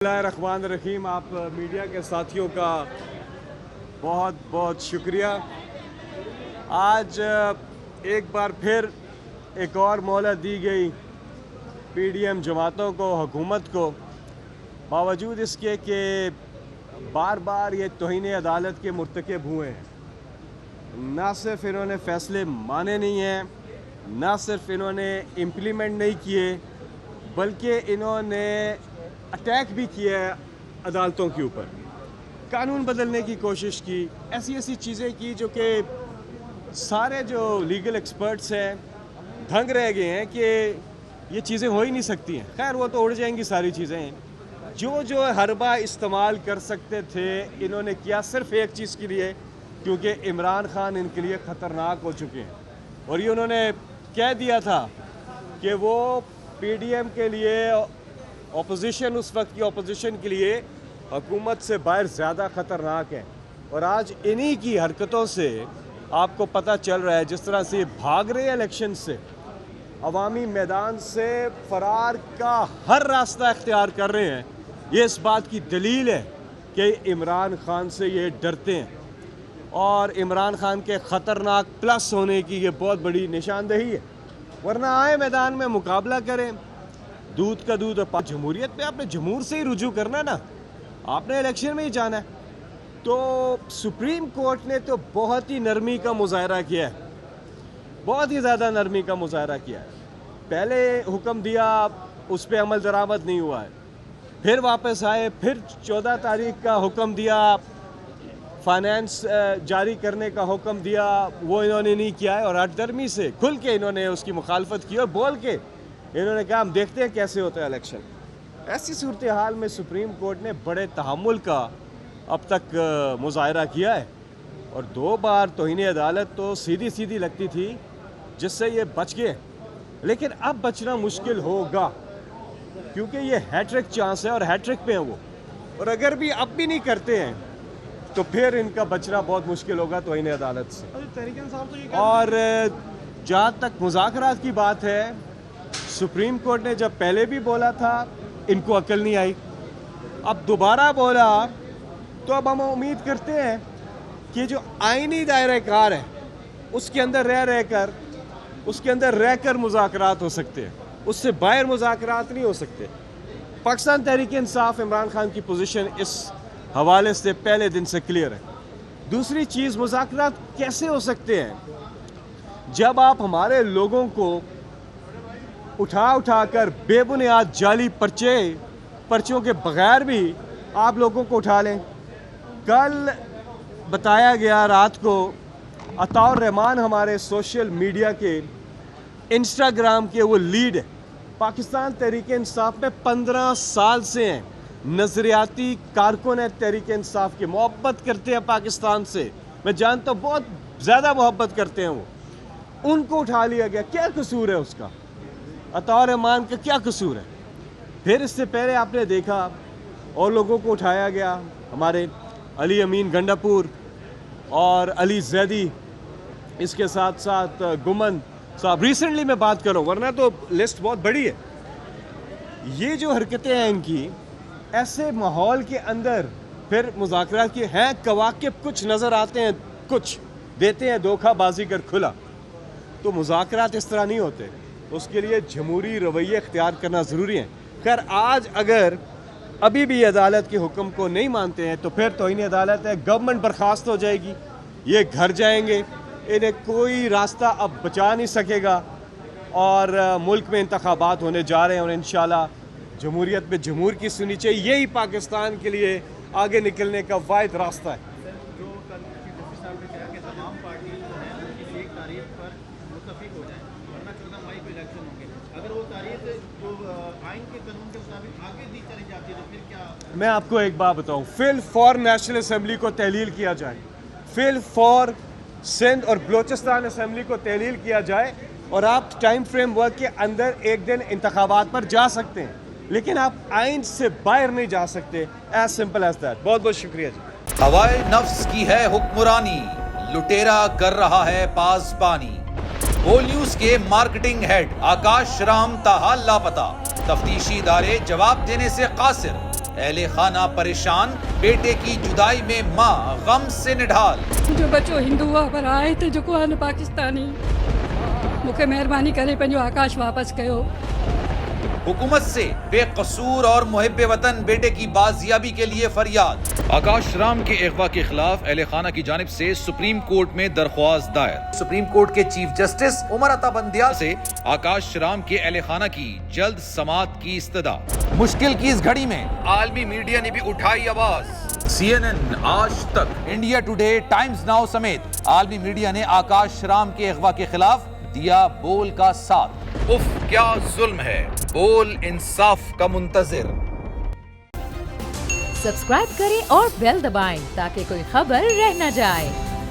बिस्मिल्लाहिर्रहमानिर्रहीम। आप मीडिया के साथियों का बहुत बहुत शुक्रिया। आज एक बार फिर एक और मोहलत दी गई पीडीएम जमातों को, हुकूमत को, बावजूद इसके कि बार बार ये तौहीन अदालत के मुर्तकिब हुए हैं। ना सिर्फ इन्होंने फ़ैसले माने नहीं हैं, ना सिर्फ इन्होंने इम्प्लीमेंट नहीं किए, बल्कि इन्होंने अटैक भी किया है अदालतों के ऊपर। कानून बदलने की कोशिश की, ऐसी ऐसी चीज़ें की जो कि सारे जो लीगल एक्सपर्ट्स हैं दंग रह गए हैं कि ये चीज़ें हो ही नहीं सकती हैं। खैर वो तो उड़ जाएंगी सारी चीज़ें। जो हरबा इस्तेमाल कर सकते थे इन्होंने किया, सिर्फ एक चीज़ के लिए, क्योंकि इमरान खान इनके लिए ख़तरनाक हो चुके हैं। और ये उन्होंने कह दिया था कि वो पीडीएम के लिए, अपोजिशन, उस वक्त की अपोजिशन के लिए हुकूमत से बाहर ज़्यादा ख़तरनाक है। और आज इन्हीं की हरकतों से आपको पता चल रहा है, जिस तरह से भाग रहे इलेक्शन से, अवामी मैदान से फ़रार का हर रास्ता इख्तियार कर रहे हैं। ये इस बात की दलील है कि इमरान खान से ये डरते हैं और इमरान खान के ख़तरनाक प्लस होने की ये बहुत बड़ी निशानदेही है। वरना आए मैदान में मुकाबला करें, दूध का दूध और जमहूरियत पे आपने जमहूर से ही रुजू करना ना, आपने इलेक्शन में ही जाना है। तो सुप्रीम कोर्ट ने तो बहुत ही नरमी का मुजाहरा किया है, बहुत ही ज़्यादा नरमी का मुजाहरा किया है। पहले हुक्म दिया, उस पर अमल दरामद नहीं हुआ है, फिर वापस आए, फिर 14 तारीख का हुक्म दिया, फाइनेंस जारी करने का हुक्म दिया, वो इन्होंने नहीं किया है। और हठधर्मी से खुल के इन्होंने उसकी मुखालफत की और बोल के इन्होंने कहा हम देखते हैं कैसे होता है इलेक्शन। ऐसी सूरत हाल में सुप्रीम कोर्ट ने बड़े तहम्मुल का अब तक मुजाहरा किया है। और 2 बार तौहीन अदालत तो सीधी सीधी लगती थी, जिससे ये बच गए। लेकिन अब बचना मुश्किल होगा, क्योंकि ये हैट्रिक चांस है और हैट्रिक पे हैं वो। और अगर भी अब भी नहीं करते हैं तो फिर इनका बचना बहुत मुश्किल होगा तौहीन अदालत से। और जहाँ तक मुज़ाकरात की बात है, सुप्रीम कोर्ट ने जब पहले भी बोला था इनको अकल नहीं आई, अब दोबारा बोला, तो अब हम उम्मीद करते हैं कि जो आईनी दायरे कार है उसके अंदर रहकर मुज़ाकरात हो सकते हैं, उससे बाहर मुज़ाकरात नहीं हो सकते। पाकिस्तान तहरीक इंसाफ, इमरान खान की पोजीशन इस हवाले से पहले दिन से क्लियर है। दूसरी चीज़, मुज़ाकरात कैसे हो सकते हैं जब आप हमारे लोगों को उठा कर बेबुनियाद जाली पर्चियों के बगैर भी आप लोगों को उठा लें। कल बताया गया रात को, अताउर रहमान हमारे सोशल मीडिया के, इंस्टाग्राम के वो लीड है, पाकिस्तान तहरीक इंसाफ में 15 साल से हैं, नज़रियाती कारकुन है तहरीक इंसाफ के, मोहब्बत करते हैं पाकिस्तान से, मैं जानता हूँ बहुत ज़्यादा मोहब्बत करते हैं वो। उनको उठा लिया गया, क्या कसूर है उसका? अताउर रहमान का क्या कसूर है? फिर इससे पहले आपने देखा और लोगों को उठाया गया, हमारे अली अमीन गंडापुर और अली जैदी, इसके साथ साथ गुमन साहब, रिसेंटली मैं बात कर रहा हूँ, वरना तो लिस्ट बहुत बड़ी है। ये जो हरकतें हैं इनकी, ऐसे माहौल के अंदर फिर मुज़ाकरात की हैं कवाकिब कुछ नज़र आते हैं, कुछ देते हैं धोखाबाजी कर खुला। तो मुज़ाकरात इस तरह नहीं होते, उसके लिए जमहूरी रवैये इख्तियार करना ज़रूरी है। खैर, आज अगर अभी भी अदालत के हुक्म को नहीं मानते हैं तो फिर तौहीन अदालत है, गवर्नमेंट बर्खास्त हो जाएगी, ये घर जाएंगे, इन्हें कोई रास्ता अब बचा नहीं सकेगा। और मुल्क में इंतखाबात होने जा रहे हैं और इंशाल्लाह जमहूरियत में जमहूर की सुनी चाहिए। यही पाकिस्तान के लिए आगे निकलने का वाहिद रास्ता है। मैं आपको एक बात बताऊं, फिल फॉर नेशनल असम्बली को तहलील किया जाए, फिल फॉर सिंध और बलोचिस्तान असम्बली को तहलील किया जाए, और आप टाइम फ्रेम वर्क के अंदर एक दिन इंतखाबात पर जा सकते हैं, लेकिन आप आइन से बाहर नहीं जा सकते। As simple as that. बहुत बहुत शुक्रिया जी। हवाए नफ्स की है हुक्मरानी, लुटेरा कर रहा है पासबानी। बोल न्यूज के मार्केटिंग हेड आकाश राम ताहा लापता, तफ्तीशी इदारे जवाब देने से कासिर। اہل خانہ پریشان، بیٹے کی جدائی میں ماں غم سے نڈھال۔ جو بچو ہندو ہوا پر آئے थे जेको आहे न पाकिस्तानी मूंखे महिरबानी करे पंहिंजो आकाश वापस कयो। حکومت سے بے قصور اور محب وطن بیٹے کی بازیابی کے لیے فریاد۔ آکاش رام کے اغوا کے خلاف اہل خانہ کی جانب سے سپریم کورٹ میں درخواست دائر۔ سپریم کورٹ کے چیف جسٹس عمر عطا بندیال سے آکاش رام کے اہل خانہ کی جلد سماعت کی استدعا۔ مشکل کی اس گھڑی میں عالمی میڈیا نے بھی اٹھائی آواز۔ CNN، آج تک، انڈیا ٹوڈے، ٹائمز ناؤ سمیت عالمی میڈیا نے آکاش رام کے اغوا کے خلاف دیا بول کا ساتھ۔ اف کیا ظلم ہے، بول انصاف کا منتظر۔ سبسکرائب کریں اور بیل دبائیں تاکہ کوئی خبر رہ نہ جائے۔